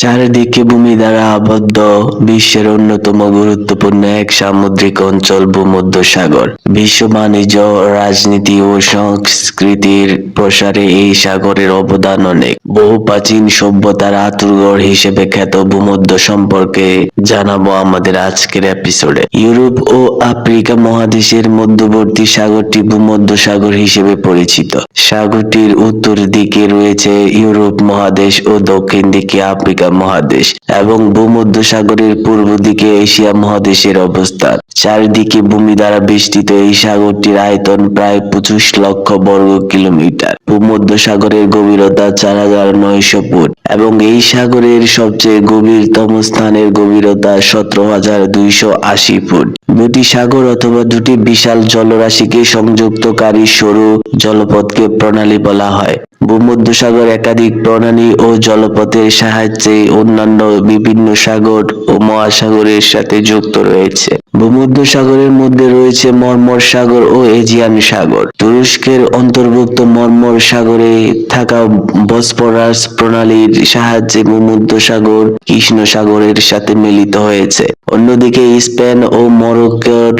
চারিদিকে ভূমি দ্বারা আবদ্ধ বিশ্বের অন্যতম গুরুত্বপূর্ণ এক সামুদ্রিক অঞ্চল ভূমধ্যসাগর। বিশ্ব বাণিজ্য, রাজনীতি ও সংস্কৃতির প্রসারে এই সাগরের অবদান অনেক। বহু প্রাচীন সভ্যতার আঁতুড়ঘর হিসেবে খ্যাত ভূমধ্য সম্পর্কে জানাবো আমাদের আজকের এপিসোডে। ইউরোপ ও আফ্রিকা মহাদেশের মধ্যবর্তী সাগরটি ভূমধ্যসাগর হিসেবে পরিচিত। সাগরটির উত্তর দিকে রয়েছে ইউরোপ মহাদেশ ও দক্ষিণ দিকে আফ্রিকা মহাদেশ এবং ভূমধ্যসাগরের পূর্ব দিকে এশিয়া মহাদেশের অবস্থান। চারিদিকে ভূমি দ্বারা বেষ্টিত এই সাগরটির আয়তন প্রায় 25 লক্ষ বর্গ কিলোমিটার। ভূমধ্যসাগরের গভীরতা 4,900 ফুট এবং এই সাগরের সবচেয়ে গভীরতম স্থানের গভীরতা 17,280 ফুট। দুটি সাগর অথবা দুটি বিশাল জলরাশিকে সংযুক্তকারী সরু জলপথকে প্রণালী বলা হয়। ভূমধ্যসাগর একাধিক প্রণালী ও জলপথের সাহায্যে অন্যান্য বিভিন্ন সাগর ও মহাসাগরের সাথে যুক্ত রয়েছে। ভূমধ্যসাগরের মধ্যে রয়েছে মর্মর সাগর ও এজিয়ান সাগর। তুরস্কের অন্তর্ভুক্ত মর্মর সাগরে থাকা বসফরাস প্রণালীর সাহায্যে ভূমধ্যসাগর কৃষ্ণ সাগরের সাথে মিলিত হয়েছে। অন্যদিকে স্পেন ও মরক্কোর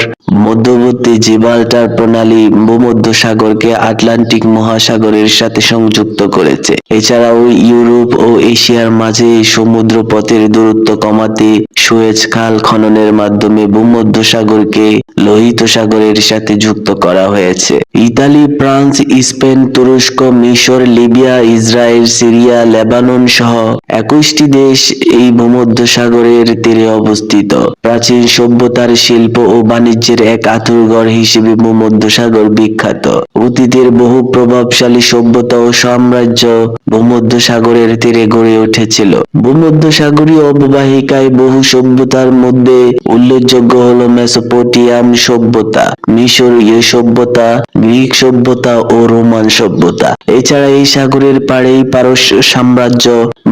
মধ্যবর্তী জিব্রাল্টার প্রণালী ভূমধ্যসাগরকে আটলান্টিক মহাসাগরের সাথে সংযুক্ত করেছে। এছাড়াও ইউরোপ ও এশিয়ার মাঝে সমুদ্রপথের দূরত্ব কমাতে সুয়েজ খাল খননের মাধ্যমে ভূমধ্যসাগরকে লোহিত সাগরের সাথে যুক্ত করা হয়েছে। ইতালি, ফ্রান্স, স্পেন, তুরস্ক, মিশর, লিবিয়া, ইসরায়েল, সিরিয়া, লেবানন সহ 21টি দেশ এই ভূমধ্যসাগরের তীরে অবস্থিত। প্রাচীন সভ্যতার শিল্প ও বাণিজ্যের এক আঁতুড়ঘর হিসেবে ভূমধ্যসাগর বিখ্যাত। অতীতের বহু প্রভাবশালী সভ্যতা ও সাম্রাজ্য ভূমধ্যসাগরের তীরে গড়ে উঠেছিল। ভূমধ্যসাগরীয় অববাহিকায় বহু সভ্যতার মধ্যে উল্লেখযোগ্য হলো মেসোপটেমিয়ান সভ্যতা, মিশরীয় সভ্যতা, গ্রিক সভ্যতা ও রোমান সভ্যতা। এছাড়া এই সাগরের পাড়েই পারস্য সাম্রাজ্য,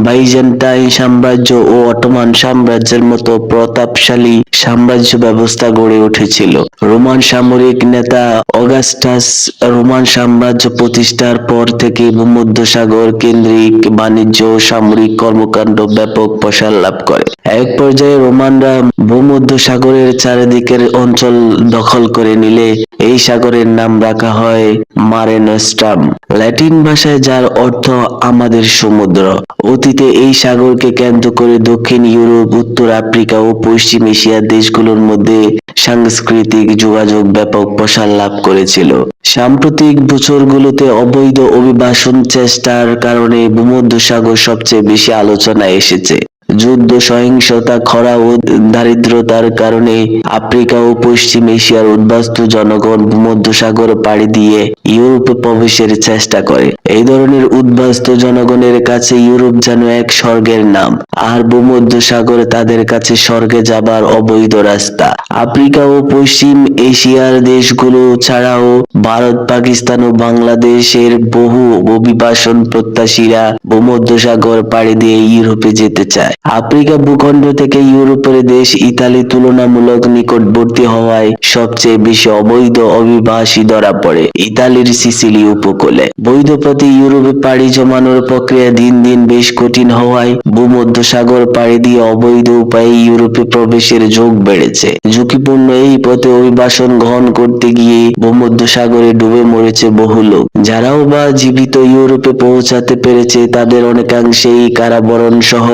বাইজেন্টাইন সাম্রাজ্য ও অটোমান সাম্রাজ্যের মতো প্রতাপশালী সাম্রাজ্য ব্যবস্থা গড়ে উঠেছিল। রোমান সামরিক নেতা অগাস্টাস রোমান সাম্রাজ্য প্রতিষ্ঠার পর থেকে ভূমধ্যসাগর কেন্দ্রিক বাণিজ্য ও সামরিক কর্মকাণ্ড ব্যাপক প্রসার লাভ করে। এক পর্যায়ে রোমানরা ভূমধ্যসাগরের চারিদিকের অঞ্চল দখল করে নিলে এই সাগরের নাম রাখা হয় মারে নস্ট্রাম, ল্যাটিন ভাষায় যার অর্থ আমাদের সমুদ্র। অতীতে এই সাগরকে কেন্দ্র করে দক্ষিণ ইউরোপ, উত্তর আফ্রিকা ও পশ্চিম এশিয়ার দেশগুলোর মধ্যে সাংস্কৃতিক যোগাযোগ ব্যাপক প্রসার লাভ করেছিল। সাম্প্রতিক বছরগুলোতে অবৈধ অভিবাসন চেষ্টার কারণে ভূমধ্যসাগর সবচেয়ে বেশি আলোচনায় এসেছে। যুদ্ধ, সহিংসতা, খরা ও দারিদ্রতার কারণে আফ্রিকা ও পশ্চিম এশিয়ার উদ্বাস্তু জনগণ ভূমধ্যসাগর পাড়ি দিয়ে ইউরোপে প্রবেশের চেষ্টা করে। এই ধরনের উদ্বাস্তু জনগণের কাছে ইউরোপ যেন এক স্বর্গের নাম, আর ভূমধ্যসাগর তাদের কাছে স্বর্গে যাবার অবৈধ রাস্তা। আফ্রিকা ও পশ্চিম এশিয়ার দেশগুলো ছাড়াও ভারত, পাকিস্তান ও বাংলাদেশের বহু অভিবাসন প্রত্যাশীরা ভূমধ্যসাগর পাড়ি দিয়ে ইউরোপে যেতে চায়। আফ্রিকা ভূখণ্ড থেকে ইউরোপের দেশ ইতালি তুলনামূলক নিকটবর্তী হওয়ায় সবচেয়ে বেশি অবৈধ অভিবাসী ধরা পড়ে ইতালির সিসিলি উপকূলে। বৈধ পথে ইউরোপে পাড়ি জমানোর প্রক্রিয়া দিন দিন বেশ কঠিন হওয়ায় ভূমধ্যসাগর পাড়ি দিয়ে অবৈধ উপায়ে ইউরোপে প্রবেশের ঝোঁক বেড়েছে। ঝুঁকিপূর্ণ এই পথে অভিবাসন গ্রহণ করতে গিয়ে ভূমধ্যসাগরে ডুবে মরেছে বহু লোক। যারাও বা জীবিত ইউরোপে পৌঁছাতে পেরেছে তাদের অনেকাংশেই কারাবরণ সহ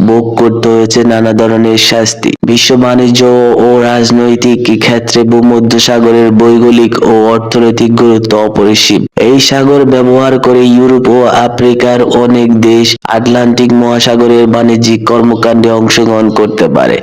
ভোগ করতে হয়েছে নানা ধরনের শাস্তি। বিশ্ব বাণিজ্য ও রাজনৈতিক ক্ষেত্রে ভূমধ্যসাগরের ভৌগোলিক ও অর্থনৈতিক গুরুত্ব অপরিসীম। এই সাগর ব্যবহার করে ইউরোপ ও আফ্রিকার অনেক দেশ আটলান্টিক মহাসাগরের বাণিজ্যিক কর্মকাণ্ডে অংশগ্রহণ করতে পারে।